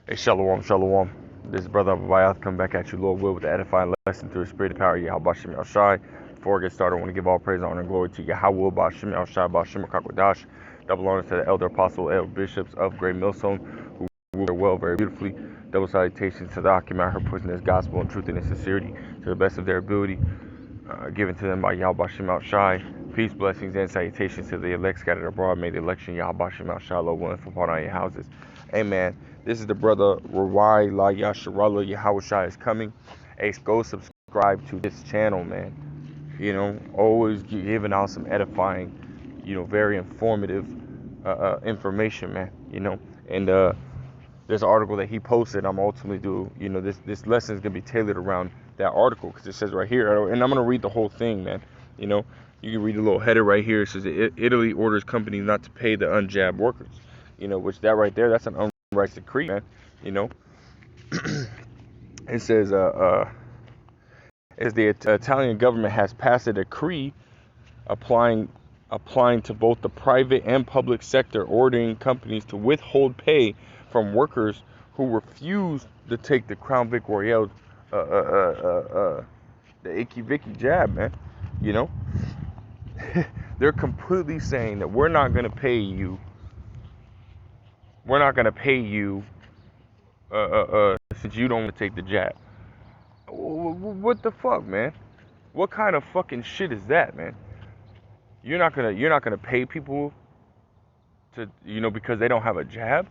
Hey, shalom, shalom. This is Brother Abayath come back at you, Lord will, with the edifying lesson through the spirit and power of Yahweh Bashem Shai. Before I get started, I want to give all praise, honor, and glory to Yahweh Bashem Shai, Bashem Kakodash. Double honor to the elder apostle, elder bishops of Great Millstone, who rule very well, very beautifully. Double salutations to the Akim, her pushing this gospel in truth and in sincerity to the best of their ability, given to them by Yahweh Bashem Shai. Peace, blessings, and salutations to the elect scattered abroad. May the election Yahweh Bashem Shai, Lord willing, fall upon all your houses. Amen. This is the brother Rawai La Yasharallah Yahushai is coming. Hey, go subscribe to this channel, man. You know, always giving out some edifying, very informative information, man. And this article that he posted, I'm ultimately this lesson is gonna be tailored around that article because it says right here, and I'm gonna read the whole thing, man. You can read the little header right here. It says Italy orders companies not to pay the unjabbed workers. Which that right there, that's an unrighteous decree, man. It says, as the Italian government has passed a decree applying to both the private and public sector, ordering companies to withhold pay from workers who refuse to take the Crown Vic Royale, the Icky Vicky jab, man. They're completely saying that we're not going to pay you. We're not going to pay you since you don't want to take the jab. What the fuck, man? What kind of fucking shit is that, man? You're not gonna pay people to because they don't have a jab.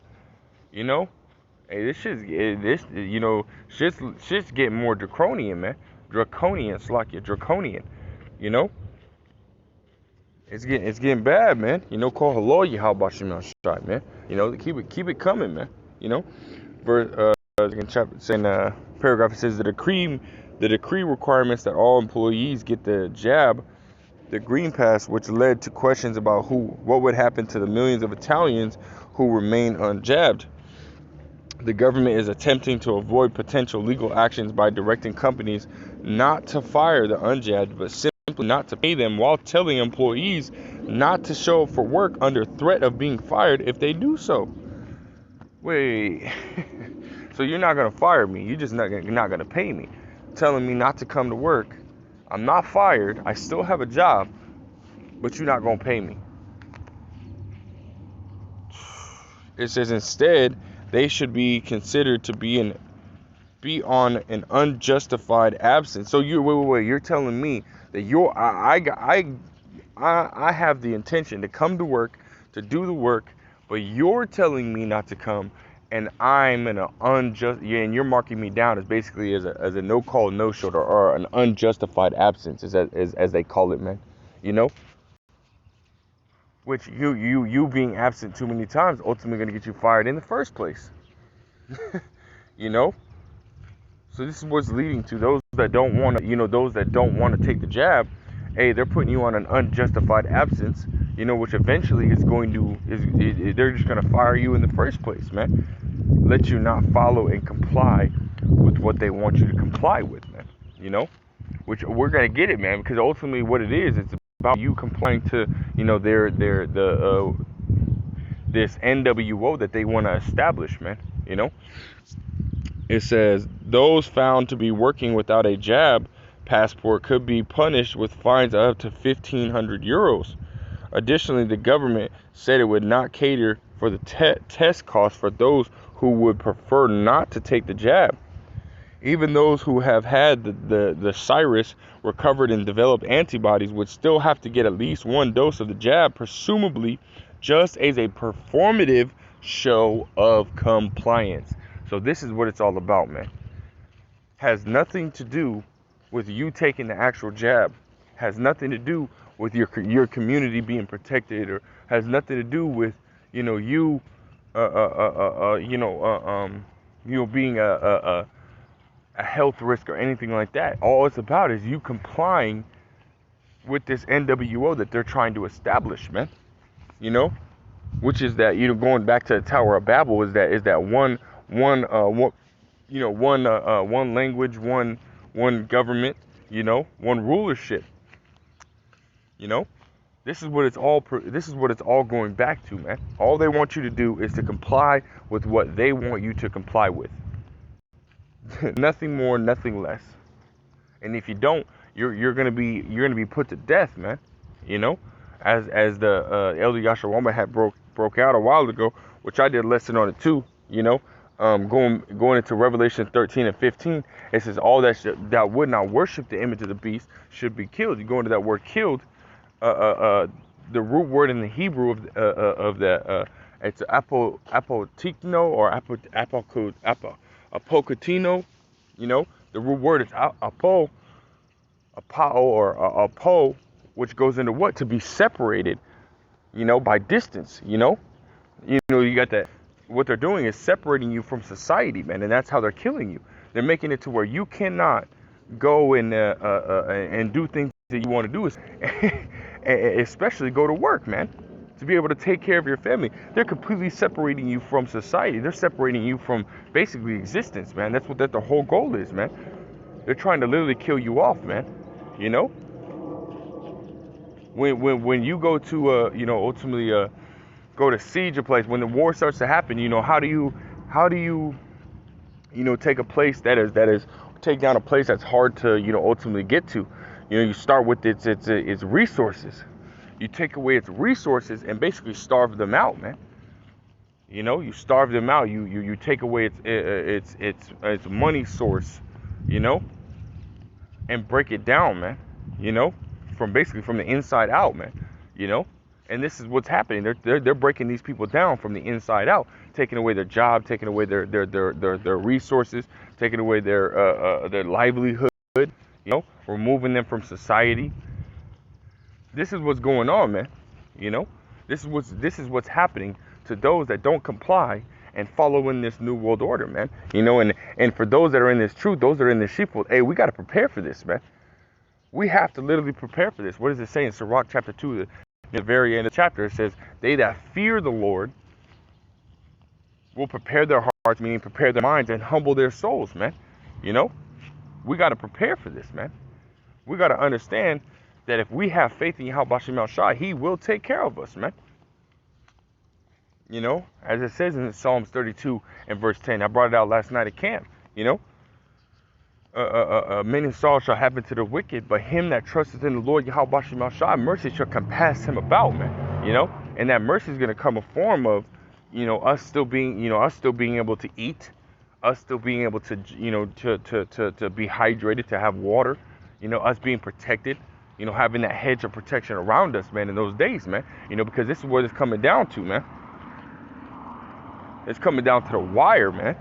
Hey, this shit's getting more draconian, man. Draconian. It's getting bad, man. Call hello Yahweh Shai, man. Keep it coming, man. Verse in chapter saying paragraph, it says the decree requirements that all employees get the jab, the green pass, which led to questions about what would happen to the millions of Italians who remain unjabbed. The government is attempting to avoid potential legal actions by directing companies not to fire the unjabbed, but simply not to pay them, while telling employees not to show up for work under threat of being fired if they do so. Wait, so you're not gonna fire me? You're not gonna pay me, telling me not to come to work. I'm not fired. I still have a job, but you're not gonna pay me. It says instead they should be considered to be on an unjustified absence. So wait. You're telling me that I have the intention to come to work, to do the work, but you're telling me not to come, and I'm in an and you're marking me down as basically as a no call, no show, or an unjustified absence, as they call it, man. Which you being absent too many times ultimately gonna get you fired in the first place. So this is what's leading to those that don't want to take the jab. Hey, they're putting you on an unjustified absence, which eventually they're just gonna fire you in the first place, man. Let you not follow and comply with what they want you to comply with, man. Which we're gonna get it, man, because ultimately what it is, it's about you complying to, this NWO that they want to establish, man. It says those found to be working without a jab passport could be punished with fines of up to 1,500 euros. Additionally, the government said it would not cater for the test costs for those who would prefer not to take the jab. Even those who have had the virus recovered and developed antibodies would still have to get at least one dose of the jab, presumably just as a performative show of compliance. So this is what it's all about, man. Has nothing to do with you taking the actual jab. Has nothing to do with your community being protected, or has nothing to do with you being a health risk or anything like that. All it's about is you complying with this NWO that they're trying to establish, man. Which is that going back to the Tower of Babel, is that one language, one government, one rulership. This is what it's all going back to, man. All they want you to do is to comply with what they want you to comply with. Nothing more, nothing less. And if you don't, you're gonna be put to death, man. You know, as the Elder Yashawamba had broke out a while ago, which I did a lesson on it too. You know, going into Revelation 13 and 15, it says all that would not worship the image of the beast should be killed. You go into that word killed, the root word in the Hebrew of that, it's apotikno or apokatino. You know, the root word is apao or apo, which goes into what? To be separated, you know, by distance. You got that. What they're doing is separating you from society, man, and that's how they're killing you. They're making it to where you cannot go and do things that you want to do, especially go to work, man, to be able to take care of your family. They're completely separating you from society. They're separating you from basically existence, man. That's what the whole goal is, man. They're trying to literally kill you off, man. You know, when you go to ultimately go to siege a place, when the war starts to happen, how do you take a place that is take down a place that's hard to ultimately get to. You start with its resources. You take away its resources and basically starve them out, man. You starve them out. You take away its money source, and break it down, man. From the inside out, man. And this is what's happening. They're breaking these people down from the inside out, taking away their job, taking away their resources, taking away their livelihood, removing them from society. This is what's going on, man. This is what's happening to those that don't comply and follow in this new world order, man. And for those that are in this truth, those that are in this sheepfold, hey, we got to prepare for this, man. We have to literally prepare for this. What does it say in Sirach chapter 2? At the very end of the chapter, it says, they that fear the Lord will prepare their hearts, meaning prepare their minds and humble their souls, man. We got to prepare for this, man. We got to understand that if we have faith in Yahweh Shem Shai, he will take care of us, man. As it says in Psalms 32 and verse 10, I brought it out last night at camp, many sorrows shall happen to the wicked, but him that trusteth in the Lord Yahweh Shem Shai, mercy shall compass him about, man. And that mercy is going to come a form of, us still being able to eat, us still being able to, to be hydrated, to have water, us being protected, having that hedge of protection around us, man, in those days, man. Because this is what it's coming down to, man. It's coming down to the wire, man.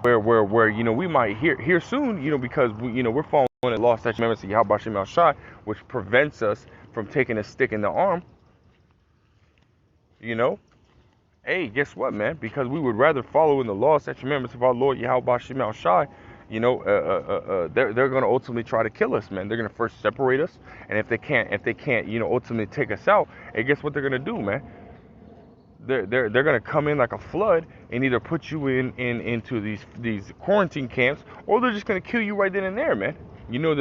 Where we might hear soon, because we're following the law, statutes, commandments of Yahweh Shem Shai, which prevents us from taking a stick in the arm. Hey, guess what, man? Because we would rather follow in the law, statutes, commandments of our Lord Yahweh Shem Shai. They're going to ultimately try to kill us, man. They're going to first separate us, and if they can't, ultimately take us out, hey, guess what they're going to do, man? They're going to come in like a flood and either put you into these quarantine camps, or they're just going to kill you right then and there, man. We know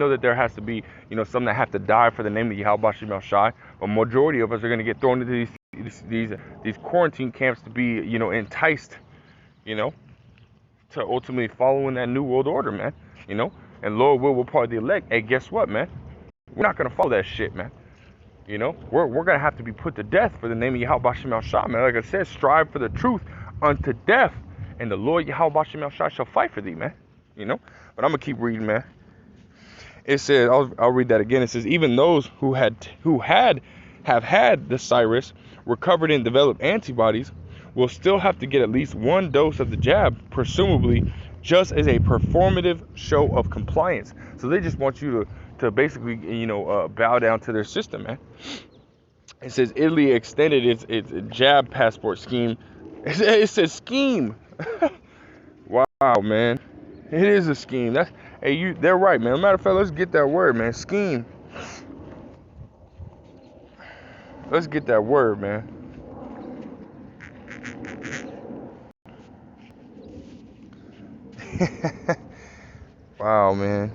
that there has to be some that have to die for the name of Yahweh Shem Shai, but majority of us are going to get thrown into these quarantine camps to be enticed, to ultimately follow in that new world order, man. And Lord will, we're part of the elect. Hey, guess what, man? We're not going to follow that shit, man. We're going to have to be put to death for the name of Yahweh Shem Shai, man. Like I said, strive for the truth unto death, and the Lord Yahweh Shem Shai shall fight for thee, man. But I'm going to keep reading, man. It says, I'll read that again. It says, even those who have had the virus, recovered and developed antibodies, will still have to get at least one dose of the jab, presumably just as a performative show of compliance. So they just want you to basically, bow down to their system, man. It says Italy extended its jab passport scheme. It says scheme. Wow, man. It is a scheme. They're right, man. Matter of fact, let's get that word, man. Scheme. Let's get that word, man. Wow, man.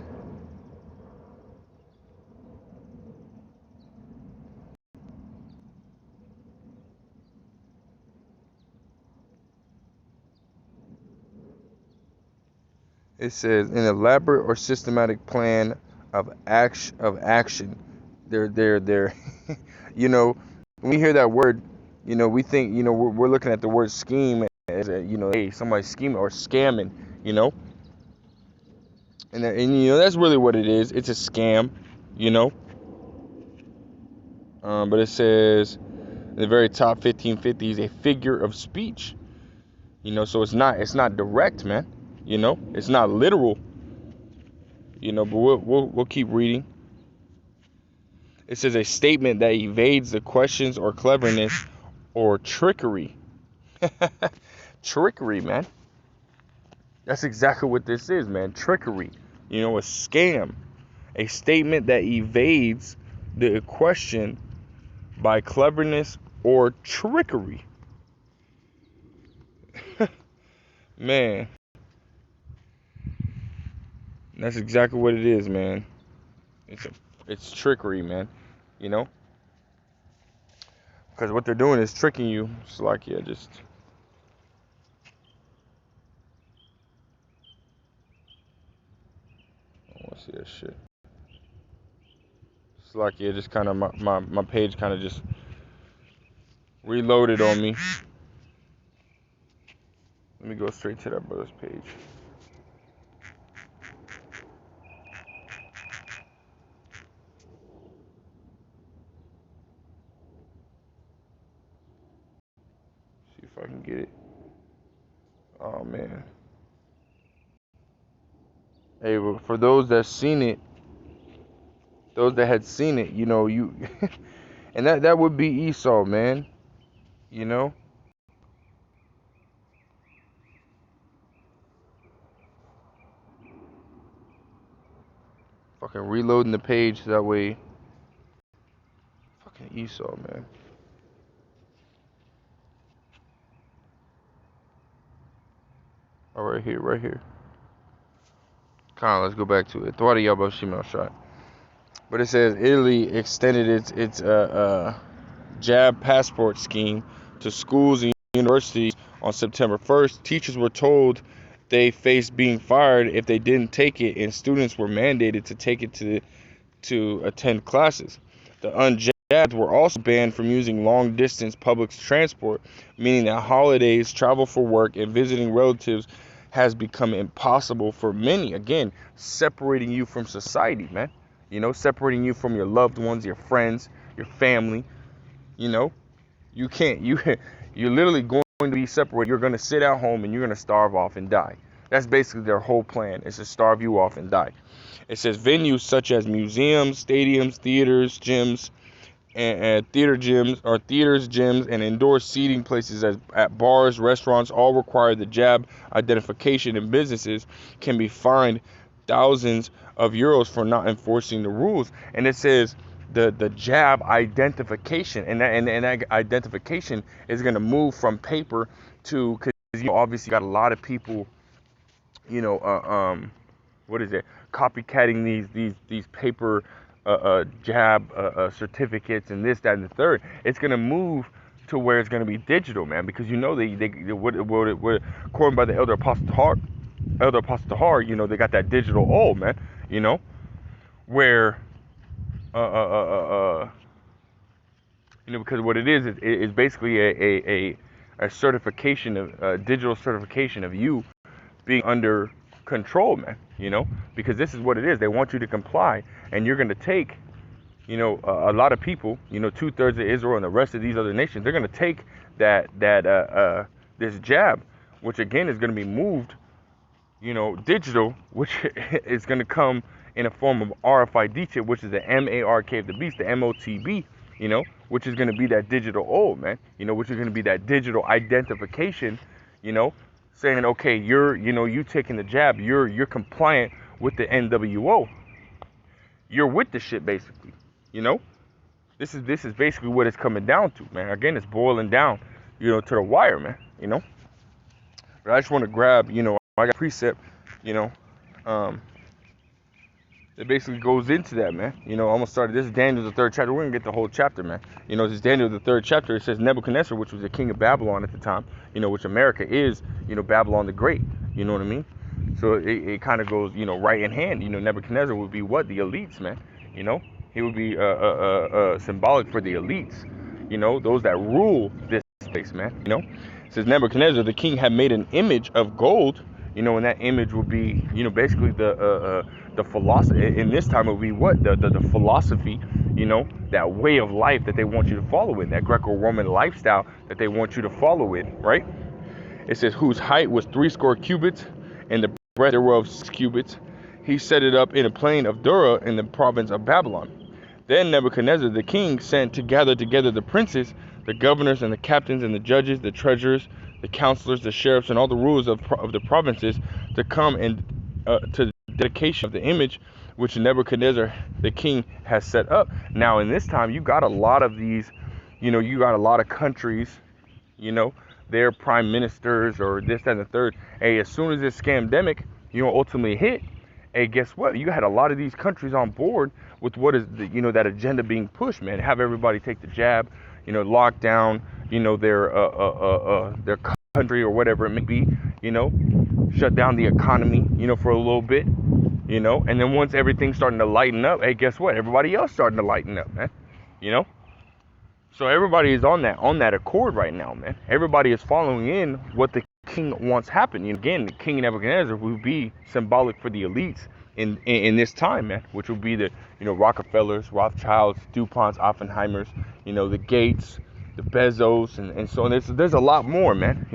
It says an elaborate or systematic plan of action. They're you know, when we hear that word, we think, we're looking at the word scheme as hey, somebody's scheming or scamming, you know, and that's really what it is. It's a scam, you know. But it says in the very top 1550 is a figure of speech, so it's not direct, man. It's not literal, but we'll keep reading. It says a statement that evades the questions or cleverness or trickery. Trickery, man. That's exactly what this is, man. Trickery. A scam. A statement that evades the question by cleverness or trickery. Man. That's exactly what it is, man. It's trickery, man. Because what they're doing is tricking you. It's like, yeah, just... I want to see that shit. It's like, yeah, just kind of my page kind of just reloaded on me. Let me go straight to that brother's page. See if I can get it. Oh, man. Hey, well, for those that seen it, those that had seen it, you... and that would be Esau, man. Fucking reloading the page so that way. Fucking Esau, man. Oh, right here. Come on, let's go back to it. But it says Italy extended its jab passport scheme to schools and universities on September 1st. Teachers were told they faced being fired if they didn't take it, and students were mandated to take it to attend classes. The unjabbed were also banned from using long-distance public transport, meaning that holidays, travel for work, and visiting relatives has become impossible for many. Again, separating you from society, man. Separating you from your loved ones, your friends, your family. You can't. You're literally going to be separated. You're going to sit at home and you're going to starve off and die. That's basically their whole plan, is to starve you off and die. It says venues such as museums, stadiums, theaters, gyms, and gyms, and indoor seating places at bars, restaurants, all require the jab identification, and businesses can be fined thousands of euros for not enforcing the rules. And it says the jab identification, and that identification is going to move from paper to, because obviously you got a lot of people, what is it, copycatting these paper jab certificates and this, that, and the third. It's going to move to where it's going to be digital, man, because they what according by the elder apostle Tahar, they got that digital old, man, where because what it is basically a certification of digital certification of you being under control, man, because this is what it is. They want you to comply, and you're going to take, a lot of people, 2/3 of Israel and the rest of these other nations, they're going to take this jab, which again is going to be moved, digital, which is going to come in a form of RFID chip, which is the MARK of the beast, the MOTB, which is going to be that digital old, man, which is going to be that digital identification, saying, okay, you taking the jab, you're compliant with the NWO. You're with the shit, basically. This is basically what it's coming down to, man. Again, it's boiling down, to the wire, man. But I just want to grab, I got a precept, that basically goes into that, man. Almost started. This is Daniel the 3rd chapter. We're gonna get the whole chapter, man. This is Daniel the 3rd chapter. It says Nebuchadnezzar, which was the king of Babylon at the time, which America is, Babylon the Great. You know what I mean? So it kind of goes, right in hand. Nebuchadnezzar would be what? The elites, man. He would be symbolic for the elites. Those that rule this place, man. It says Nebuchadnezzar, the king, had made an image of gold. And that image would be, basically the philosophy. In this time, it would be what? The philosophy, that way of life that they want you to follow in, that Greco-Roman lifestyle that they want you to follow in, right? It says, whose height was 80 cubits, and the breadth thereof 6 cubits. He set it up in a plain of Dura in the province of Babylon. Then Nebuchadnezzar the king sent to gather together the princes, the governors, and the captains, and the judges, the treasurers, the counselors, the sheriffs, and all the rulers of the provinces to come and to the dedication of the image which Nebuchadnezzar the king has set up. Now in this time, you got a lot of these, you got a lot of countries, their prime ministers or this, that, and the third. Hey, as soon as this scamdemic, ultimately hit, hey, guess what? You had a lot of these countries on board with what is that agenda being pushed, man. Have everybody take the jab, lock down, their country or whatever it may be, shut down the economy, for a little bit, and then once everything's starting to lighten up, hey, guess what? Everybody else starting to lighten up, man, So everybody is on that accord right now, man. Everybody is following in what the king wants happen. Again, the king Nebuchadnezzar will be symbolic for the elites in this time, man, which will be the Rockefellers, Rothschilds, DuPonts, Oppenheimers, the Gates, the Bezos, and so on. There's a lot more, man.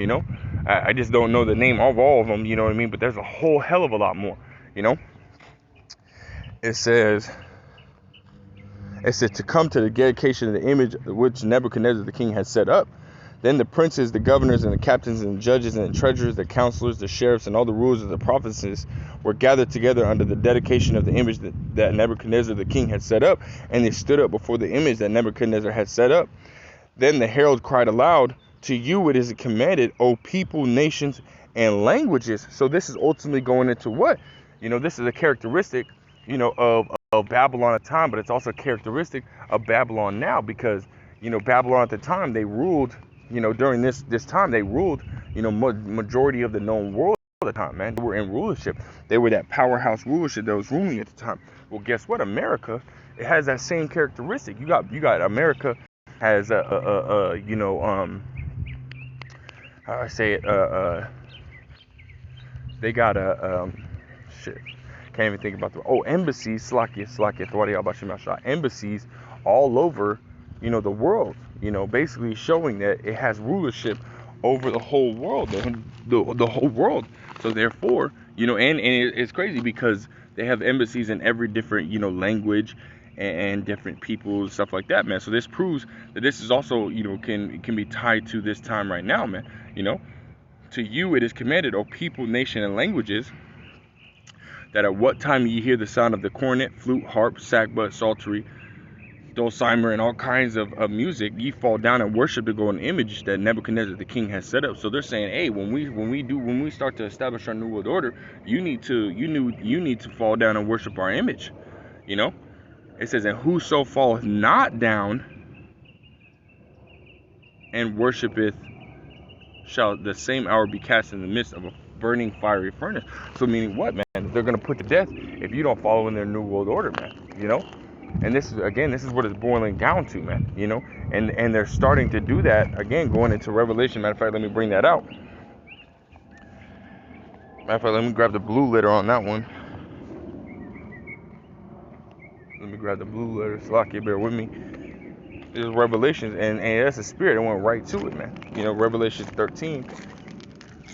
I just don't know the name of all of them. You know what I mean? But there's a whole hell of a lot more. It says to come to the dedication of the image which Nebuchadnezzar the king had set up. Then the princes, the governors, and the captains, and the judges, and the treasurers, the counselors, the sheriffs, and all the rulers of the provinces were gathered together under the dedication of the image that Nebuchadnezzar the king had set up, and they stood up before the image that Nebuchadnezzar had set up. Then the herald cried aloud, to you it is commanded, O people, nations, and languages. So this is ultimately going into what? This is a characteristic, of Babylon at the time, but it's also a characteristic of Babylon now, because, Babylon at the time, they ruled, during this time, they ruled, majority of the known world at the time, man. They were in rulership. They were that powerhouse rulership that was ruling at the time. Well, guess what? America, it has that same characteristic. You got America has how I say it, they got shit. Can't even think about embassies, embassies all over, the world, basically showing that it has rulership over the whole world, the whole world. So therefore, and it's crazy because they have embassies in every different, language and different people, stuff like that, man. So this proves that this is also, can be tied to this time right now, man. To you it is commanded, O people, nation, and languages, that at what time ye hear the sound of the cornet, flute, harp, sackbut, psaltery, dulcimer, and all kinds of music, ye fall down and worship the golden image that Nebuchadnezzar the king has set up. So they're saying, hey, when we start to establish our new world order, you need to fall down and worship our image. It says, and whoso falleth not down and worshipeth shall the same hour be cast in the midst of a burning fiery furnace. So meaning what, man? They're going to put to death if you don't follow in their new world order, man. And this is what it's boiling down to, man. And they're starting to do that again, going into Revelation. Matter of fact, let me bring that out. Matter of fact, let me grab the blue letter on that one. Let me grab the blue letter. Slacky, bear with me. This is Revelations, and that's a spirit. I went right to it, man. Revelation 13,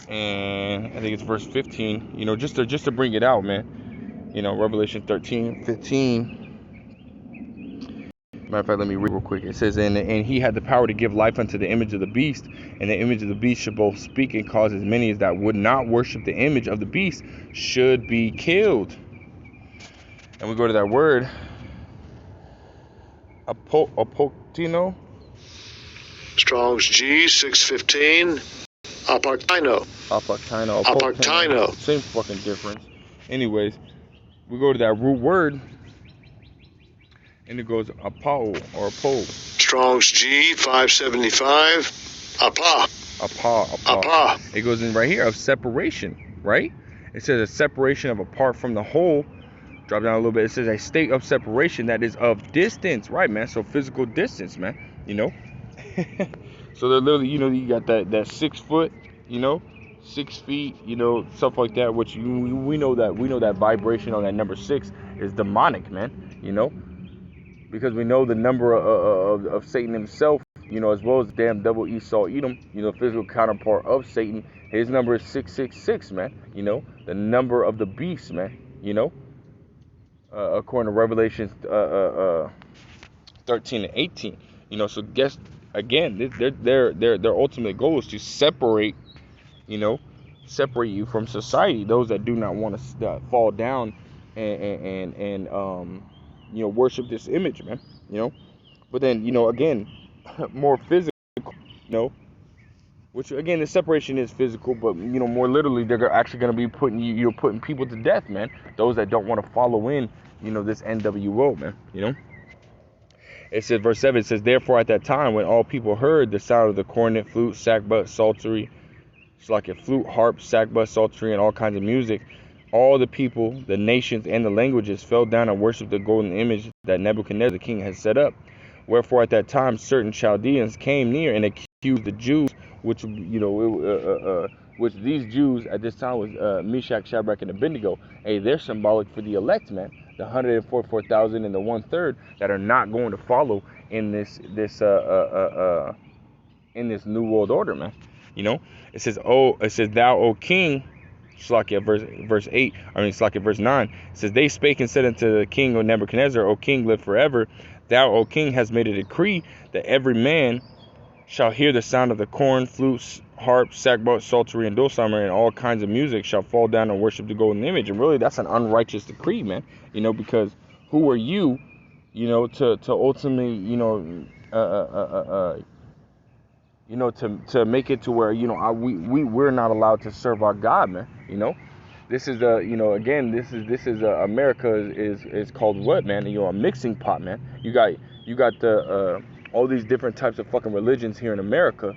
and I think it's verse 15. Just to bring it out, man. Revelation 13, 15. Matter of fact, let me read real quick. It says, and he had the power to give life unto the image of the beast, and the image of the beast should both speak and cause as many as that would not worship the image of the beast should be killed. And we go to that word, apoctino. Strong's G 615. Apartino. Same fucking difference. Anyways, we go to that root word, and it goes apo or apo. Strong's G 575. Apa. It goes in right here of separation, right? It says a separation of apart from the whole. Drop down a little bit. It says a state of separation that is of distance, right, man? So physical distance, man. So they're literally, you got that 6 foot, 6 feet, stuff like that. Which we know that vibration on that number 6 is demonic, man. Because we know the number of Satan himself, as well as damn double Esau Edom, physical counterpart of Satan. His number is 666, man. The number of the beast, man. According to Revelation 13 and 18. So guess again, their ultimate goal is to separate you from society, those that do not want to fall down and worship this image, man. But then again, more physical, which again the separation is physical, but more literally they're actually going to be putting people to death, man. Those that don't want to follow in this NWO, man. It says, verse 7, it says, therefore at that time when all people heard the sound of the cornet, flute, sackbut, psaltery, it's like a flute, harp, sackbut, psaltery, and all kinds of music, all the people, the nations, and the languages fell down and worshipped the golden image that Nebuchadnezzar the king had set up. Wherefore at that time certain Chaldeans came near and accused the Jews, which which these Jews at this time was Meshach, Shadrach, and Abednego. Hey, they're symbolic for the elect, man. The 144,000 and the 1/3 that are not going to follow in this new world order, man. It says, thou, O king, Slakia, verse 8, Slakia, verse 9, it says, they spake and said unto the king, O Nebuchadnezzar, O king, live forever. Thou, O king, hast made a decree that every man shall hear the sound of the corn, flutes, harp, sackbut, psaltery, and dulcimer, and all kinds of music shall fall down and worship the golden image. And really, that's an unrighteous decree, man. Because who are you, to ultimately, to make it to where we're not allowed to serve our God, man. This is again, this is America is called what, man? A mixing pot, man. You got the all these different types of fucking religions here in America,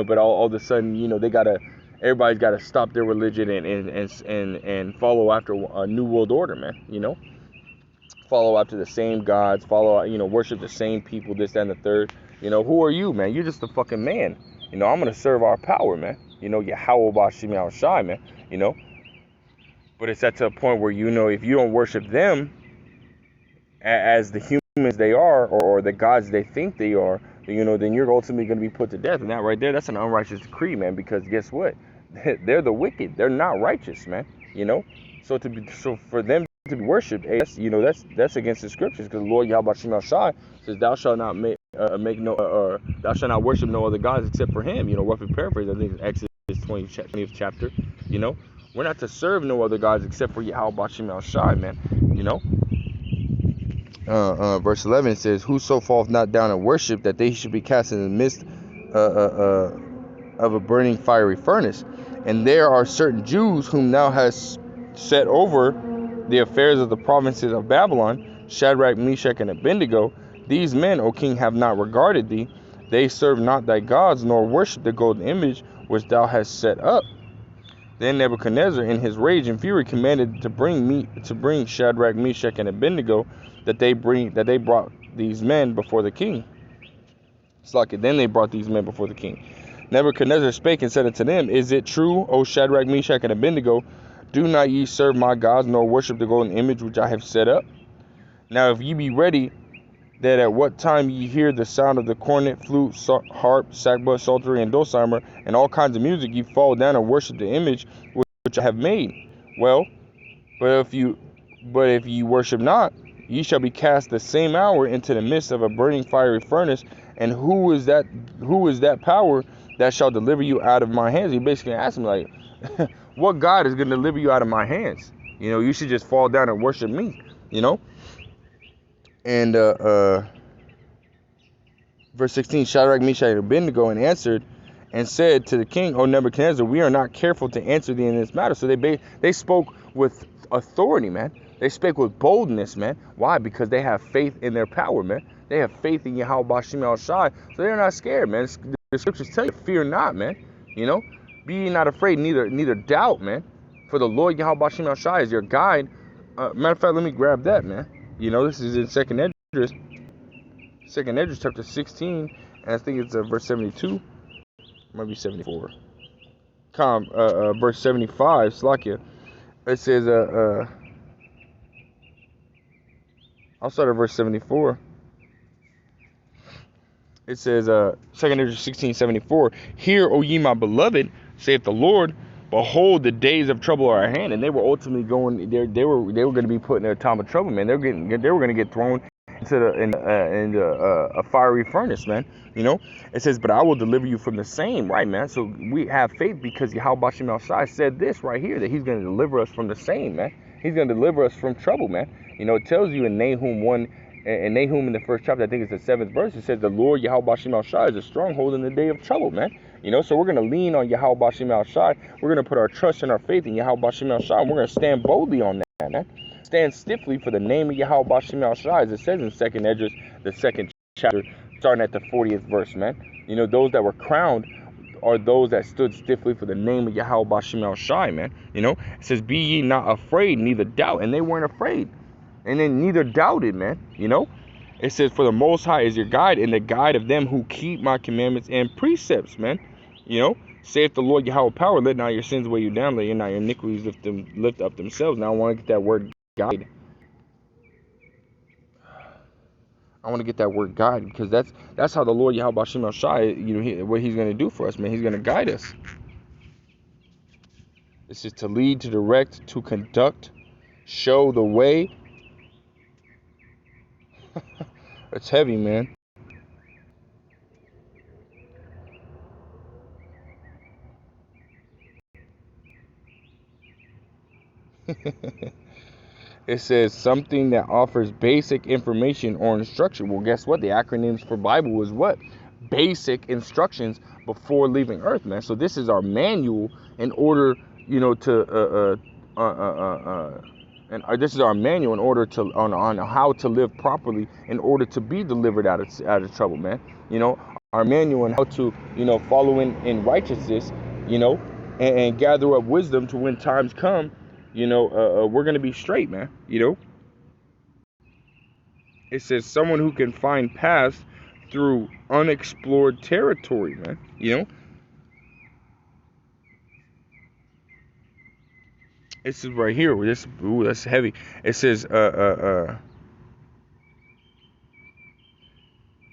but all of a sudden, everybody's gotta stop their religion and follow after a new world order, man. Follow after the same gods, worship the same people, this, that, and the third. Who are you, man? You're just a fucking man. I'm gonna serve our power, man. Yahweh Bashim Al Shai, man. But it's at a point where if you don't worship them as the humans they are, or the gods they think they are, then you're ultimately going to be put to death. And that right there, that's an unrighteous decree, man. Because guess what? They're the wicked. They're not righteous, man. So for them to be worshipped, that's against the scriptures. Because the Lord Yahweh Shem El Shai says, "Thou shalt not thou shalt not worship no other gods except for Him." Roughly paraphrase, I think it's Exodus 20th chapter. We're not to serve no other gods except for Yahweh Shem El Shai, man. Verse 11 says, whoso falleth not down and worship, that they should be cast in the midst of a burning fiery furnace. And there are certain Jews whom thou hast set over the affairs of the provinces of Babylon, Shadrach, Meshach, and Abednego. These men, O king, have not regarded thee. They serve not thy gods, nor worship the golden image which thou hast set up. Then Nebuchadnezzar, in his rage and fury, commanded to bring Shadrach, Meshach, and Abednego, that they brought these men before the king. Then they brought these men before the king. Nebuchadnezzar spake and said unto them, is it true, O Shadrach, Meshach, and Abednego, do not ye serve my gods, nor worship the golden image which I have set up? Now if ye be ready, that at what time ye hear the sound of the cornet, flute, harp, sackbut, psaltery, and dulcimer, and all kinds of music, ye fall down and worship the image which I have made. Well, but if ye worship not, ye shall be cast the same hour into the midst of a burning fiery furnace. And who is that power that shall deliver you out of my hands? He basically asked him, like, what God is going to deliver you out of my hands? You should just fall down and worship me, And verse 16, Shadrach, Meshach, and Abednego answered and said to the king, O Nebuchadnezzar, we are not careful to answer thee in this matter. So they spoke with authority, man. They spake with boldness, man. Why? Because they have faith in their power, man. They have faith in Yahweh Bashim El Shai, so they're not scared, man. The scriptures tell you, fear not, man. Be ye not afraid, neither doubt, man. For the Lord Yahweh Bashem Shai is your guide. Matter of fact, let me grab that, man. This is in Second Esdras chapter 16, and I think it's verse 72. Might be 74. Verse 75, Slakia. It says, I'll start at verse 74. It says, 2nd Esdras 16:74. Hear, O ye my beloved, saith the Lord, behold, the days of trouble are at hand. And they were ultimately going. They were going to be put in a time of trouble, man. They were going to get thrown into a fiery furnace, man. It says, but I will deliver you from the same, right, man? So we have faith because Yahweh Bashem El Shai said this right here, that he's going to deliver us from the same, man. He's going to deliver us from trouble, man. It tells you in Nahum 1, and Nahum in the first chapter, I think it's the 7th verse, it says the Lord Yahweh Bashem El Shai is a stronghold in the day of trouble, man. So we're going to lean on Yahweh Bashem El Shai. We're going to put our trust and our faith in Yahweh Bashem El Shai. We're going to stand boldly on that, man. Stand stiffly for the name of Yahweh Bashem El Shai, as it says in 2nd Esdras, the 2nd chapter, starting at the 40th verse, man. Those that were crowned are those that stood stiffly for the name of Yahweh Bashem El Shai, man. It says, be ye not afraid, neither doubt. And they weren't afraid. And then neither doubted, man. It says, for the Most High is your guide, and the guide of them who keep my commandments and precepts, man. Saith the Lord Yahweh power, let not your sins weigh you down, let not your iniquities lift up themselves. Now I want to get that word guide. I want to get that word guide, because that's how the Lord Yahweh Bashem El Shai, what he's going to do for us, man. He's going to guide us. This is to lead, to direct, to conduct, show the way. It's heavy, man. It says something that offers basic information or instruction. Well, guess what? The acronyms for Bible is what? Basic instructions before leaving Earth, man. So this is our manual in order, this is our manual in order to on how to live properly in order to be delivered out of trouble, man. Our manual on how to follow in righteousness, and gather up wisdom to when times come, we're gonna be straight, man. It says someone who can find paths through unexplored territory, man. This is right here. That's heavy. It says,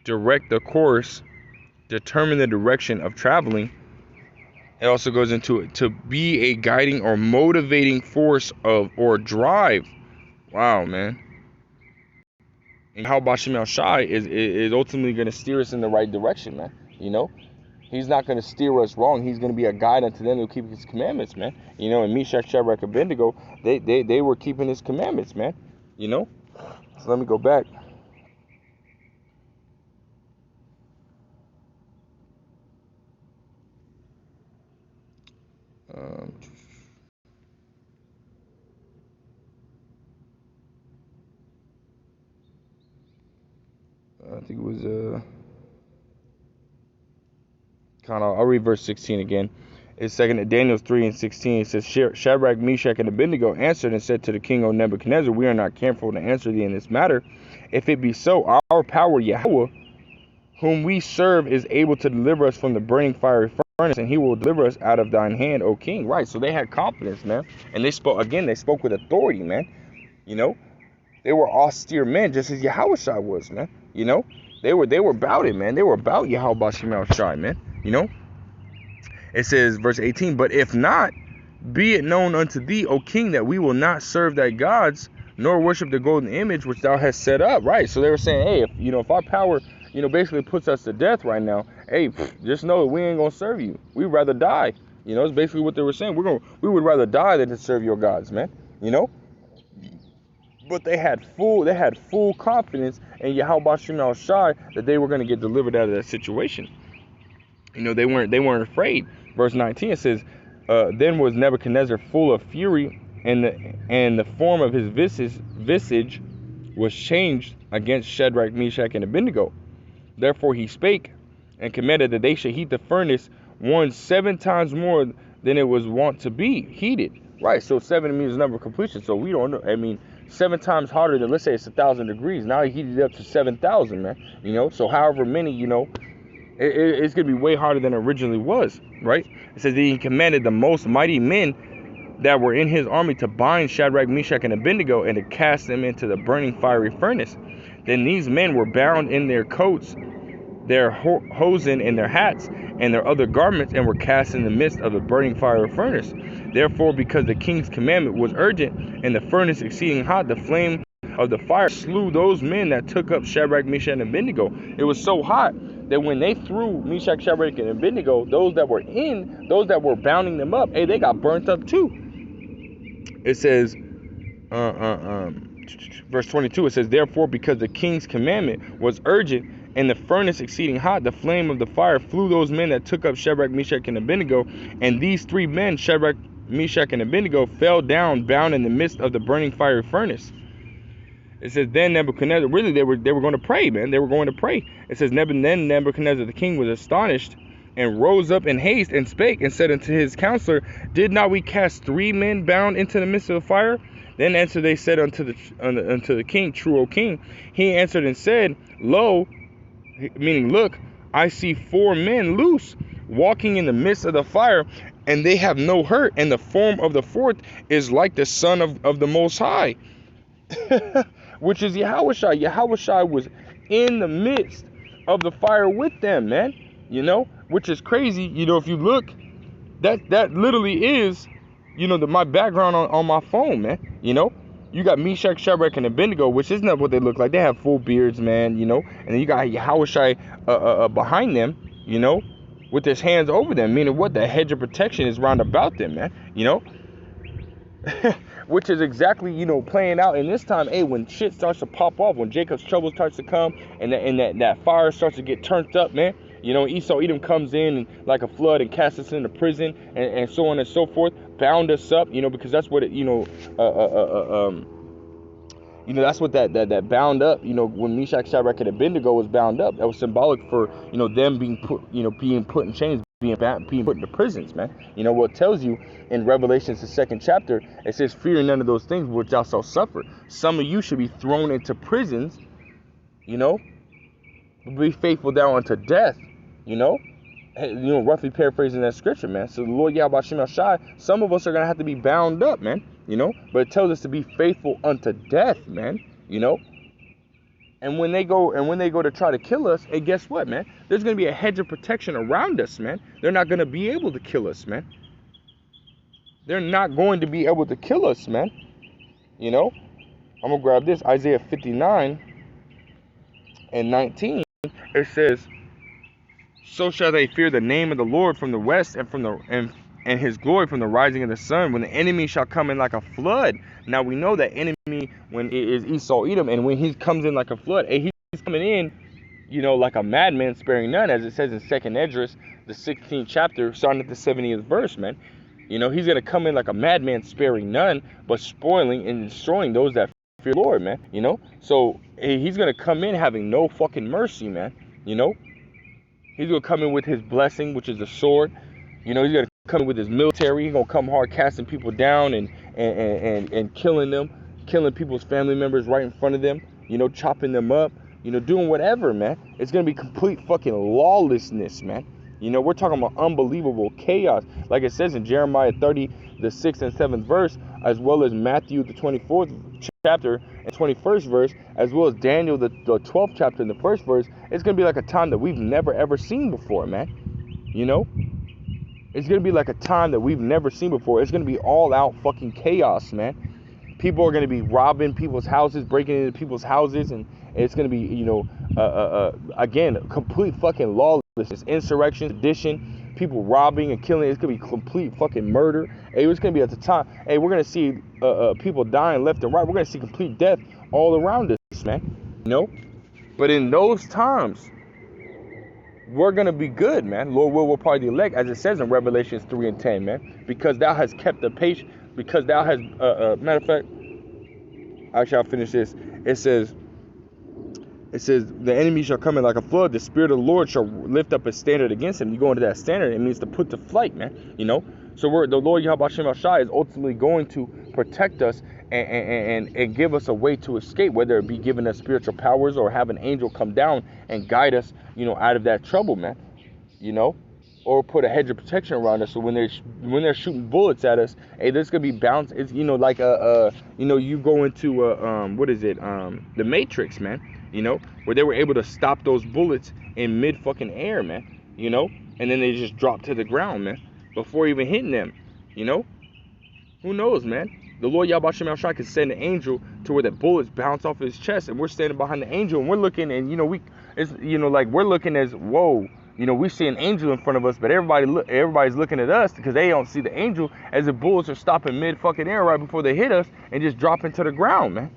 direct the course, determine the direction of traveling. It also goes into it to be a guiding or motivating force or drive. Wow, man. And how Bashem El Shai is ultimately going to steer us in the right direction, man. He's not going to steer us wrong. He's going to be a guide unto them who keep his commandments, man. And Meshach, Shadrach, and Abednego, they were keeping his commandments, man. So let me go back. I think it was I'll read verse 16 again. It's second Daniel 3:16. It says, Shadrach, Meshach, and Abednego answered and said to the king, O Nebuchadnezzar, we are not careful to answer thee in this matter. If it be so, our power Yahweh, whom we serve, is able to deliver us from the burning fiery furnace, and he will deliver us out of thine hand, O king. Right, so they had confidence, man. And they spoke with authority, man. They were austere men, just as Yahushua was, man. They were about it, man. They were about Yahweh Bashem El Shai, man. It says, verse 18, but if not, be it known unto thee, O king, that we will not serve thy gods, nor worship the golden image which thou hast set up. Right, so they were saying, hey, if our power, basically puts us to death right now, hey, just know that we ain't gonna serve you. We'd rather die. It's basically what they were saying. We would rather die than to serve your gods, man. But they had full confidence in Yahweh Bashem El Shai that they were going to get delivered out of that situation. They weren't afraid. Verse 19, it says, then was Nebuchadnezzar full of fury, and the form of his visage was changed against Shadrach, Meshach, and Abednego. Therefore he spake and commanded that they should heat the furnace 7 times more than it was wont to be heated. Right, so 7 means the number of completion. So we don't know. I mean, 7 times harder than, let's say it's 1,000 degrees. Now he heated it up to 7,000, man. You know, so however many, you know, it's going to be way harder than it originally was, right? It says that he commanded the most mighty men that were in his army to bind Shadrach, Meshach, and Abednego and to cast them into the burning fiery furnace. Then these men were bound in their coats, their hosen, and their hats, and their other garments, and were cast in the midst of the burning fiery furnace. Therefore, because the king's commandment was urgent, and the furnace exceeding hot, the flame of the fire slew those men that took up Shadrach, Meshach, and Abednego. It was so hot that when they threw Meshach, Shadrach, and Abednego, those that were bounding them up, hey, they got burnt up too. It says, verse 22, it says, therefore, because the king's commandment was urgent, and the furnace exceeding hot, the flame of the fire flew those men that took up Shadrach, Meshach, and Abednego. And these 3 men, Shadrach, Meshach, and Abednego, fell down, bound in the midst of the burning fiery furnace. It says, then Nebuchadnezzar, really they were going to pray, man. They were going to pray. It says, then Nebuchadnezzar the king was astonished, and rose up in haste, and spake, and said unto his counselor, did not we cast 3 men bound into the midst of the fire? Then answered they said unto the king, true, O king. He answered and said, lo, meaning look, I see 4 men loose, walking in the midst of the fire, and they have no hurt, and the form of the 4th is like the Son of the Most High, which is Yahushua. Yahushua was in the midst of the fire with them, man. You know, which is crazy. You know, if you look, that literally is, you know, my background on my phone, man. You know, you got Meshach, Shadrach, and Abednego, which isn't that what they look like. They have full beards, man, you know. And then you got Yahushua behind them, you know, with his hands over them, meaning what? The hedge of protection is round about them, man, you know. Which is exactly, you know, playing out in this time. Hey, when shit starts to pop off, when Jacob's trouble starts to come, and that fire starts to get turned up, man. You know, Esau Edom comes in like a flood and casts us into prison, and so on and so forth, bound us up, you know, because that's what it, you know, that's what that bound up, you know, when Meshach, Shadrach, and Abednego was bound up, that was symbolic for, you know, them being put in chains, being put into prisons, man. You know, what it tells you in Revelations, the 2nd chapter, it says, fear none of those things which thou shalt suffer. Some of you should be thrown into prisons, you know, be faithful down unto death, you know, roughly paraphrasing that scripture, man. So the Lord Yahweh Shem Shai, some of us are going to have to be bound up, man, you know, but it tells us to be faithful unto death, man, you know. And when they go to try to kill us, hey, guess what, man? There's going to be a hedge of protection around us, man. They're not going to be able to kill us, man. They're not going to be able to kill us, man. You know, I'm going to grab this, Isaiah 59 and 19. It says, so shall they fear the name of the Lord from the west, and his glory from the rising of the sun, when the enemy shall come in like a flood. Now we know that enemy when it is Esau Edom, and when he comes in like a flood, he's coming in, you know, like a madman, sparing none, as it says in 2nd Esdras, the 16th chapter, starting at the 70th verse, man. You know, he's gonna come in like a madman, sparing none, but spoiling and destroying those that fear the Lord, man. You know, so he's gonna come in having no fucking mercy, man. You know, he's gonna come in with his blessing, which is the sword. You know, he's gonna come in with his military. He's gonna come hard, casting people down and killing them, killing people's family members right in front of them. You know, chopping them up. You know, doing whatever, man. It's gonna be complete fucking lawlessness, man. You know, we're talking about unbelievable chaos, like it says in Jeremiah 30, the 6th and 7th verse, as well as Matthew, the 24th chapter and 21st verse, as well as Daniel, the 12th chapter and the 1st verse. It's going to be like a time that we've never, ever seen before, man. You know? It's going to be like a time that we've never seen before. It's going to be all out fucking chaos, man. People are going to be robbing people's houses, breaking into people's houses, and it's going to be, you know, again, complete fucking lawlessness, insurrection, sedition, people robbing and killing. It's going to be complete fucking murder. Hey, it's going to be at the time. Hey, we're going to see people dying left and right. We're going to see complete death all around us, man. You know? But in those times, we're going to be good, man. Lord will we're part of the elect, as it says in Revelations 3 and 10, man. Because thou hast kept the patience, because thou hast, matter of fact, actually, I'll finish this. It says, the enemy shall come in like a flood. The Spirit of the Lord shall lift up a standard against him. You go into that standard, it means to put to flight, man. You know, So the Lord Yahweh Shem Shai is ultimately going to protect us and give us a way to escape, whether it be giving us spiritual powers or have an angel come down and guide us, out of that trouble, man. Or put a hedge of protection around us, so when they're shooting bullets at us, hey, there's gonna be bounce. It's like you go into what is it, the Matrix, man. Where they were able to stop those bullets in mid fucking air, man. And then they just drop to the ground, man, before even hitting them. Who knows, man? The Lord Yahweh Shem Shai can send an angel to where the bullets bounce off his chest, and we're standing behind the angel, and we're looking, and we're looking as, whoa. We see an angel in front of us, but everybody's looking at us because they don't see the angel, as the bullets are stopping mid fucking air right before they hit us and just dropping to the ground, man.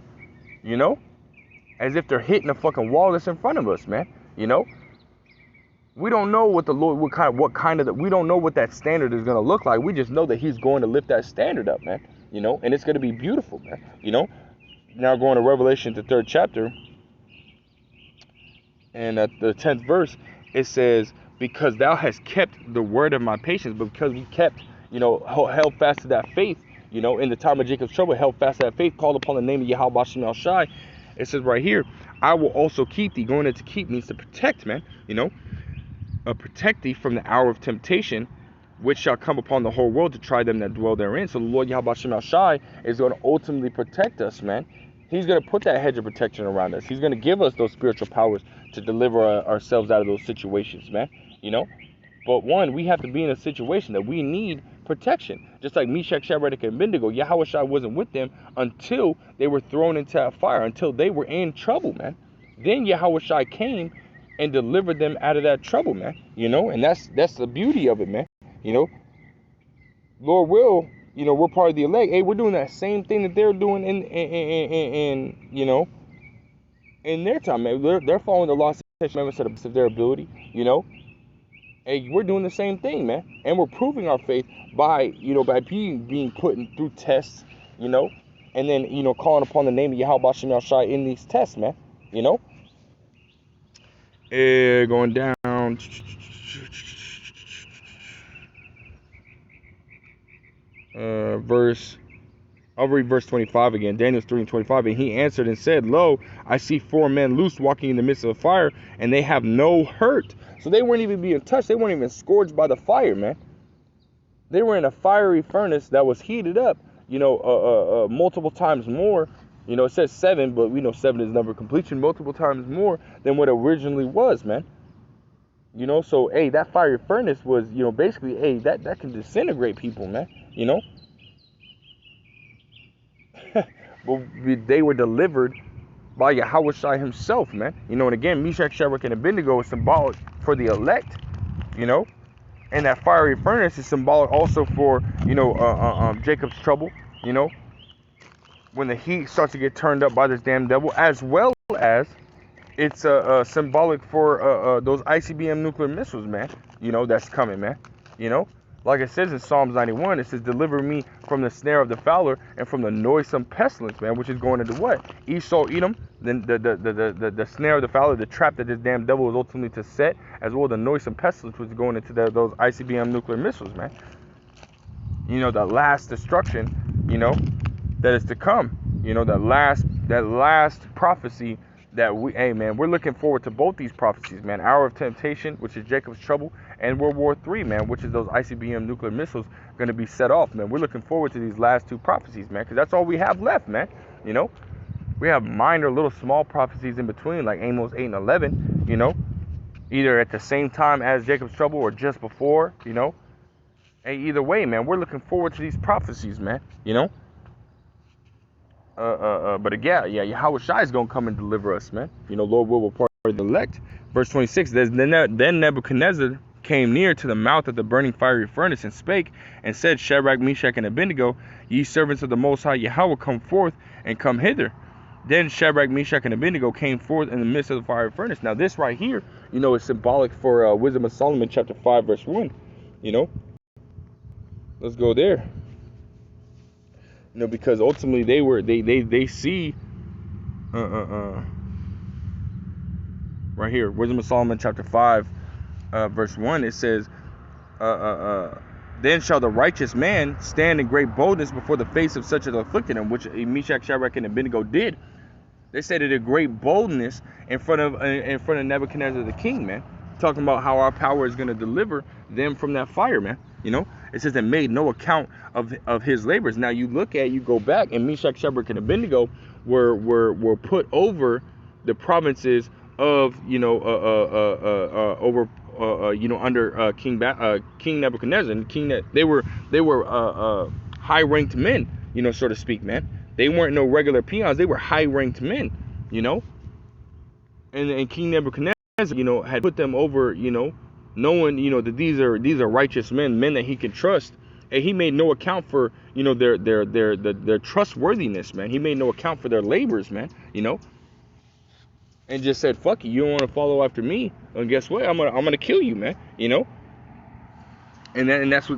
As if they're hitting the fucking wall that's in front of us, man. We don't know what the Lord, we don't know what that standard is gonna look like. We just know that He's going to lift that standard up, man. And it's gonna be beautiful, man. Now going to Revelation, the 3rd chapter, and the 10th verse. It says, because thou hast kept the word of my patience, but because we kept, held fast to that faith, in the time of Jacob's trouble, held fast to that faith, called upon the name of Yahweh Shem Shai. It says right here, I will also keep thee. Going into keep means to protect, man. Protect thee from the hour of temptation, which shall come upon the whole world to try them that dwell therein. So the Lord Yahweh Shem Shai is going to ultimately protect us, man. He's going to put that hedge of protection around us. He's going to give us those spiritual powers to deliver ourselves out of those situations, man. But one, we have to be in a situation that we need protection. Just like Meshach, Shadrach, and Abednego, Yahweh Shai wasn't with them until they were thrown into that fire, until they were in trouble, man. Then Yahweh Shai came and delivered them out of that trouble, man. And that's the beauty of it, man. Lord will, we're part of the elect. Hey, we're doing that same thing that they're doing in their time, man. They're following the law of commandments of their ability, Hey, we're doing the same thing, man. And we're proving our faith by being put through tests, and then, calling upon the name of Yahweh Shem Shai in these tests, man. Going down. I'll read verse 25 again. Daniel 3:25. And he answered and said, Lo, I see 4 men loose walking in the midst of the fire, and they have no hurt. So they weren't even being touched. They weren't even scourged by the fire, man. They were in a fiery furnace that was heated up, multiple times more. It says 7, but we know 7 is number of completion, multiple times more than what it originally was, man. So, hey, that fiery furnace was, basically, hey, that can disintegrate people, man. But they were delivered by Yahweh Shai himself, man. And again, Meshach, Shadrach, and Abednego is symbolic for the elect, and that fiery furnace is symbolic also for, Jacob's trouble, when the heat starts to get turned up by this damn devil, as well as it's symbolic for those ICBM nuclear missiles, man, that's coming, man. Like it says in Psalms 91, it says, deliver me from the snare of the fowler and from the noisome pestilence, man, which is going into what? Esau, Edom, then the snare of the fowler, the trap that this damn devil was ultimately to set, as well as the noisome pestilence, which is going into those ICBM nuclear missiles, man. The last destruction, that is to come. That last prophecy that we're looking forward to both these prophecies, man. Hour of temptation, which is Jacob's trouble, and World War III, man, which is those ICBM nuclear missiles going to be set off, man. We're looking forward to these last 2 prophecies, man, because that's all we have left, man. We have minor, little, small prophecies in between, like Amos 8 and 11, either at the same time as Jacob's trouble or just before, Hey, either way, man, we're looking forward to these prophecies, man, But again, Yahweh Shai is going to come and deliver us, man. Lord will part of the elect. Verse 26, then Nebuchadnezzar came near to the mouth of the burning fiery furnace and spake and said, Shadrach, Meshach, and Abednego, ye servants of the Most High Yahweh, come forth and come hither. Then Shadrach, Meshach, and Abednego came forth in the midst of the fiery furnace. Now this right here, is symbolic for Wisdom of Solomon chapter 5 verse 1. Let's go there. Because ultimately they see right here, Wisdom of Solomon chapter 5 verse 1, it says Then shall the righteous man stand in great boldness before the face of such as afflicted him, which Meshach, Shadrach, and Abednego did. They said it a great boldness in front of Nebuchadnezzar the king, man. Talking about how our power is going to deliver them from that fire, man. You know, it says they made no account of his labors. Now you go back, and Meshach, Shadrach, and Abednego were put over the provinces of, under King Nebuchadnezzar, and they were high-ranked men, so to speak, man. They weren't no regular peons. They were high-ranked men, and King Nebuchadnezzar, had put them over, knowing, that these are righteous men that he can trust. And he made no account for, their trustworthiness, man. He made no account for their labors, man, and just said, fuck you don't want to follow after me, and guess what, I'm gonna kill you, man, and that's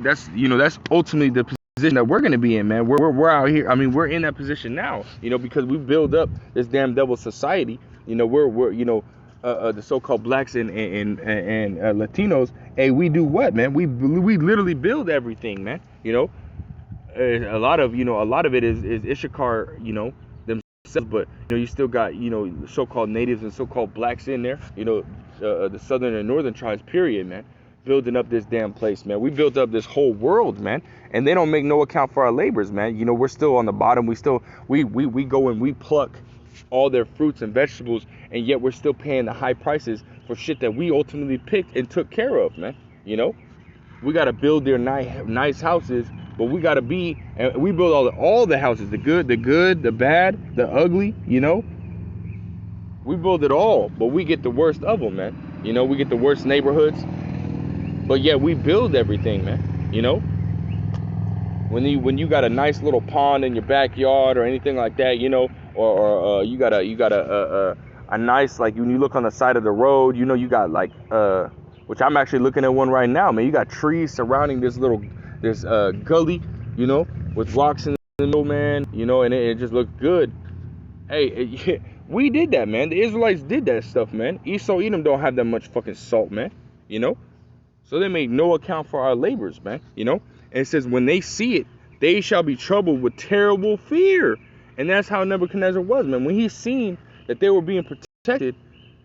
ultimately the position that we're gonna be in, man. We're out here. I mean, we're in that position now, because we build up this damn devil society. We're the so-called blacks and Latinos. Hey, we do what, man? We literally build everything, man. A lot of it is Issachar, themselves, but you still got so-called natives and so-called blacks in there. The southern and northern tribes, period, man. Building up this damn place, man. We built up this whole world, man, and they don't make no account for our labors, man. We're still on the bottom. We go and we pluck all their fruits and vegetables, and yet we're still paying the high prices for shit that we ultimately picked and took care of, man. We got to build their nice houses, but we got to and we build all the houses, the good, the bad, the ugly, we build it all, but we get the worst of them, man. We get the worst neighborhoods, but yeah, we build everything, man. When you got a nice little pond in your backyard or anything like that, or you got a nice, like when you look on the side of the road, you got like which I'm actually looking at one right now, man. You got trees surrounding this gully, with rocks in the middle, man, and it just looked good. Hey, we did that, man. The Israelites did that stuff, man. Esau, Edom don't have that much fucking salt, man, so they make no account for our labors, man, and it says when they see it, they shall be troubled with terrible fear. And that's how Nebuchadnezzar was, man. When he seen that they were being protected,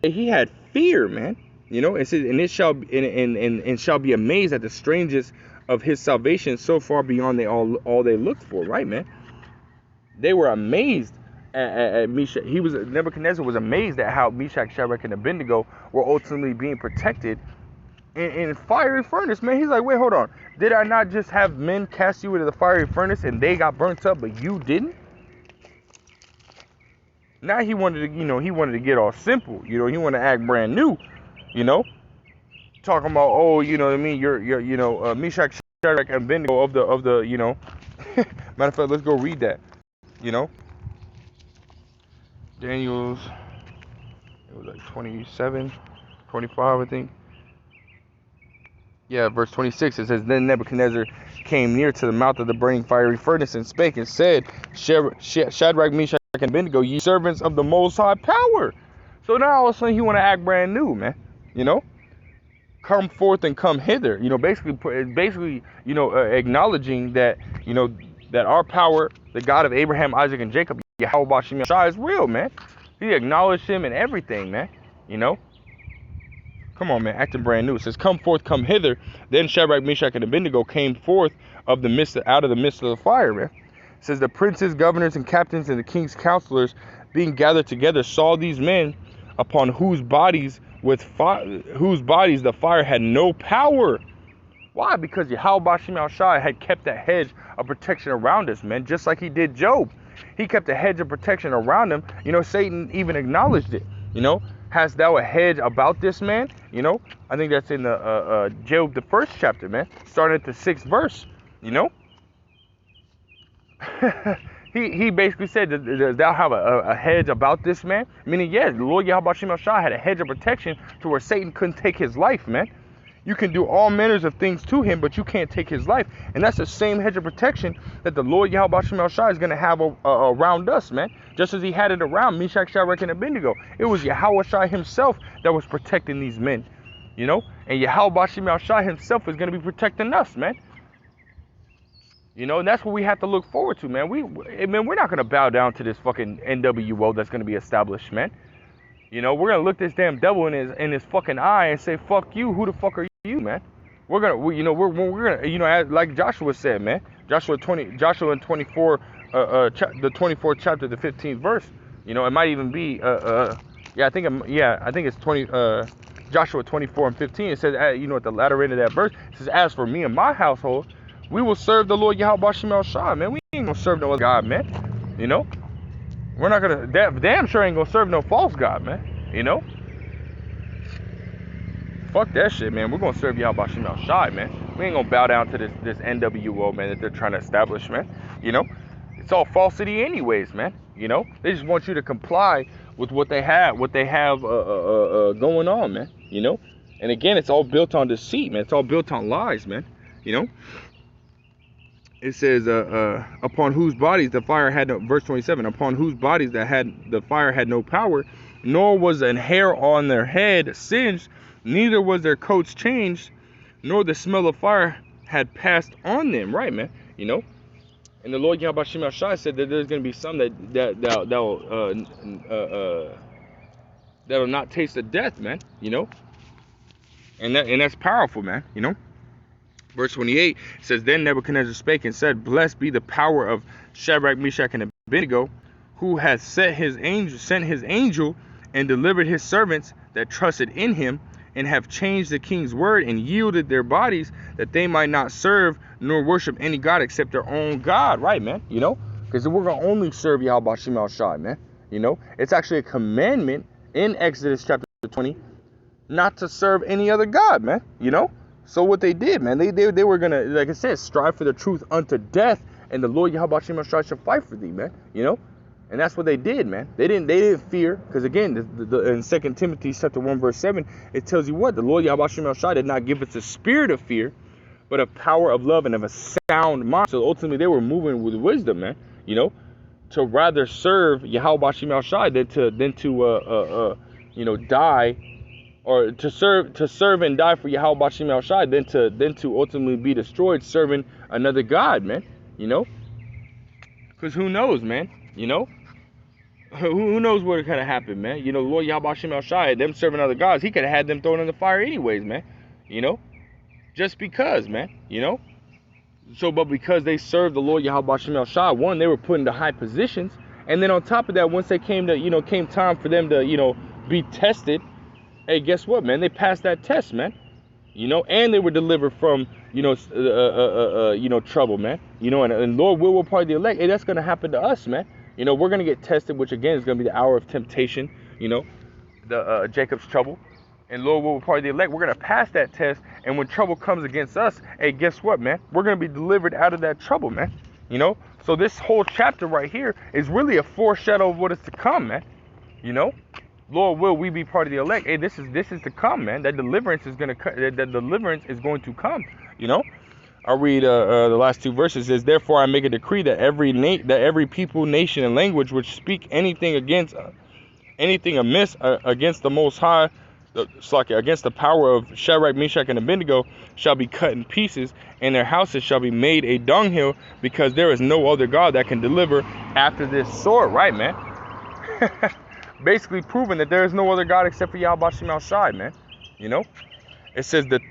he had fear, man. It says, and it shall and shall be amazed at the strangeness of his salvation, so far beyond all they looked for, right, man? They were amazed at Meshach. Nebuchadnezzar was amazed at how Meshach, Shadrach, and Abednego were ultimately being protected in fiery furnace, man. He's like, wait, hold on. Did I not just have men cast you into the fiery furnace and they got burnt up, but you didn't? Now he wanted to get all simple, he wanted to act brand new, talking about, oh, what I mean, you're Meshach, Shadrach, and Abednego of the matter of fact, let's go read that, Daniel's, it was like 27, 25, I think. Yeah, verse 26, it says, then Nebuchadnezzar came near to the mouth of the burning fiery furnace and spake and said, Shadrach, Meshach, and Abednego, ye servants of the Most High Power. So now all of a sudden he want to act brand new, man. Come forth and come hither. Basically, acknowledging that, that our power, the God of Abraham, Isaac, and Jacob, Yahweh Bashim Yashai, is real, man. He acknowledged him in everything, man. Come on, man, acting brand new. It says, come forth, come hither. Then Shadrach, Meshach, and Abednego came forth out of the midst of the fire, man. It says, the princes, governors, and captains, and the king's counselors, being gathered together, saw these men upon whose bodies the fire had no power. Why? Because Yahweh Bashim Yashai had kept that hedge of protection around us, man, just like he did Job. He kept a hedge of protection around him. Satan even acknowledged it. Hast thou a hedge about this man? I think that's in the Job, the 1st chapter, man, starting at the 6th verse. He basically said, does thou have a hedge about this man? Meaning, yes, the Lord Yahweh Bashim Shah had a hedge of protection to where Satan couldn't take his life, man. You can do all manners of things to him, but you can't take his life. And that's the same hedge of protection that the Lord Yahweh Bashim Shah is going to have around us, man. Just as he had it around Meshach, Shadrach, and Abednego. It was Yahweh Shai himself that was protecting these men, And Yahweh Bashim Shah himself is going to be protecting us, man. You know, and that's what we have to look forward to, man. We're not gonna bow down to this fucking NWO that's gonna be established, man. You know, we're gonna look this damn devil in his fucking eye and say, "Fuck you. Who the fuck are you, man?" We're gonna, we're gonna, like Joshua said, man. Joshua in 24, the 24th chapter, the 15th verse. You know, it might even be, I think it's 20, Joshua 24 and 15. It says, at the latter end of that verse, it says, "As for me and my household, we will serve the Lord Yahweh Shem El Shai, man. We ain't gonna serve no other God, man. You know, we're not gonna, damn sure ain't gonna serve no false God, man. You know." Fuck that shit, man. We're gonna serve Yahweh Shem El Shai, man. We ain't gonna bow down to this NWO, man, that they're trying to establish, man. You know, it's all falsity, anyways, man. You know, they just want you to comply with what they have, going on, man. You know, and again, it's all built on deceit, man. It's all built on lies, man. You know, it says, upon whose bodies the fire had no, verse 27, upon whose bodies the fire had no power, nor was an hair on their head singed, neither was their coats changed, nor the smell of fire had passed on them. Right, man. You know, and the Lord Yahweh Shem El Shai said that there's going to be some that'll not taste of death, man. You know, and that's powerful, man. You know, verse 28 says, "Then Nebuchadnezzar spake and said, Blessed be the power of Shadrach, Meshach, and Abednego, who hath sent his angel and delivered his servants that trusted in him, and have changed the king's word and yielded their bodies, that they might not serve nor worship any God except their own God." Right, man. You know, because we're gonna only serve Yahweh Shem El Shai, man. You know, it's actually a commandment in Exodus chapter 20 not to serve any other God, man. You know, so what they did, man, they were gonna, like I said, strive for the truth unto death, and the Lord Yahweh Shem El Shai shall fight for thee, man. You know. And that's what they did, man. They didn't fear, because again, in 2 Timothy chapter 1 verse 7, it tells you what the Lord Yahweh Shem El Shai did not give us a spirit of fear, but of power, of love, and of a sound mind. So ultimately, they were moving with wisdom, man. You know, to rather serve Yahweh Shem El Shai than to die, or to serve and die for Yahweh Shem El Shai than to ultimately be destroyed serving another God, man. You know, because who knows, man. You know. Who knows what could have happened, man? You know, Lord Yahweh Shem El Shai, them serving other gods, he could have had them thrown in the fire anyways, man. You know, just because, man. You know, so but because they served the Lord Yahweh Shem El Shai, one, they were put into high positions, and then on top of that, once they came time for them to be tested, hey, guess what, man? They passed that test, man. You know, and they were delivered from trouble, man. You know, and Lord will part of the elect. Hey, that's gonna happen to us, man. You know, we're going to get tested, which again is going to be the hour of temptation, you know, the Jacob's trouble. And Lord will part of the elect. We're going to pass that test. And when trouble comes against us, hey, guess what, man? We're going to be delivered out of that trouble, man. You know, so this whole chapter right here is really a foreshadow of what is to come, man. You know, Lord will we be part of the elect. Hey, this is to come, man. That deliverance is going to come, you know. I'll read the last two verses. It says, "Therefore I make a decree that every people, nation, and language which speak anything amiss against the Most High, against the power of Shadrach, Meshach, and Abednego, shall be cut in pieces, and their houses shall be made a dunghill, because there is no other God that can deliver after this sword." Right, man. Basically proving that there is no other God except for Yahweh Shem El Shai, man. You know, it says that.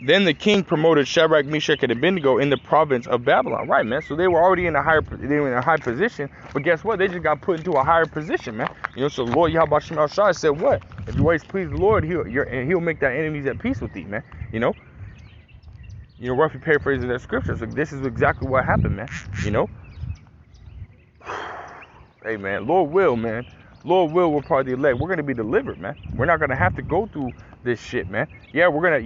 Then the king promoted Shadrach, Meshach, and Abednego in the province of Babylon. Right, man. So they were already in a high position, but guess what? They just got put into a higher position, man. You know, so Lord Yahweh Shem El Shai said, "What? If you always please the Lord, he'll make thy enemies at peace with thee, man." You know, roughly paraphrasing that scripture. So this is exactly what happened, man. You know, hey, man, Lord will, man. Lord will part of the elect. We're gonna be delivered, man. We're not gonna have to go through this shit, man. Yeah, we're gonna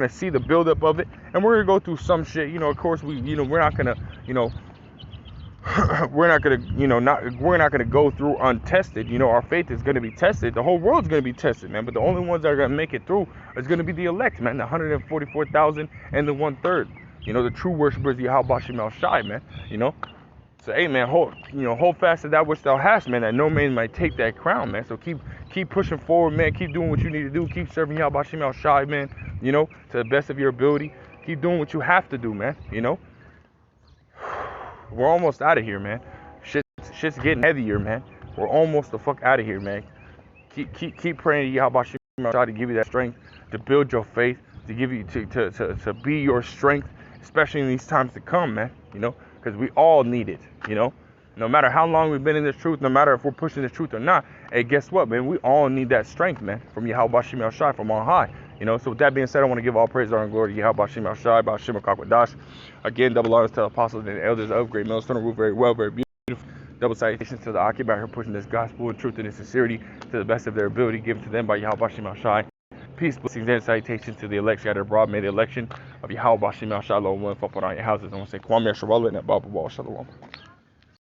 see the buildup of it, and we're gonna go through some shit. You know, of course, we're not gonna, we're not gonna go through untested. You know, our faith is gonna be tested. The whole world's gonna be tested, man. But the only ones that are gonna make it through is gonna be the elect, man. The 144,000 and the 1/3. You know, the true worshipers of Yahweh Shem El Shai, man. You know. So, hey, man, hold fast to that which thou hast, man, that no man might take that crown, man. So keep pushing forward, man. Keep doing what you need to do. Keep serving Yahweh Shem El Shai, man, you know, to the best of your ability. Keep doing what you have to do, man, you know. We're almost out of here, man. Shit's getting heavier, man. We're almost the fuck out of here, man. Keep praying to Yahweh to give you that strength, to build your faith, to give you to be your strength, especially in these times to come, man. You know, because we all need it. You know, no matter how long we've been in this truth, no matter if we're pushing this truth or not. Hey, guess what, man? We all need that strength, man, from Yahweh Shem Shai, from on high. You know, so with that being said, I want to give all praise, honor, and glory to Yahweh Shem Shai, Bashim Kakwadash. Again, double honors to the apostles and the elders of Great Millstone Rule, very well, very beautiful. Double salutations to the occupier who are pushing this gospel and truth and in sincerity to the best of their ability, given to them by Yahweh Shem Shai. Peace, blessings, and salutations to the elect scattered abroad. May the election of Yahweh Shem Shai, Lord, one fall upon all your houses. I want to say, Kwame Shalom and Abba Shalom.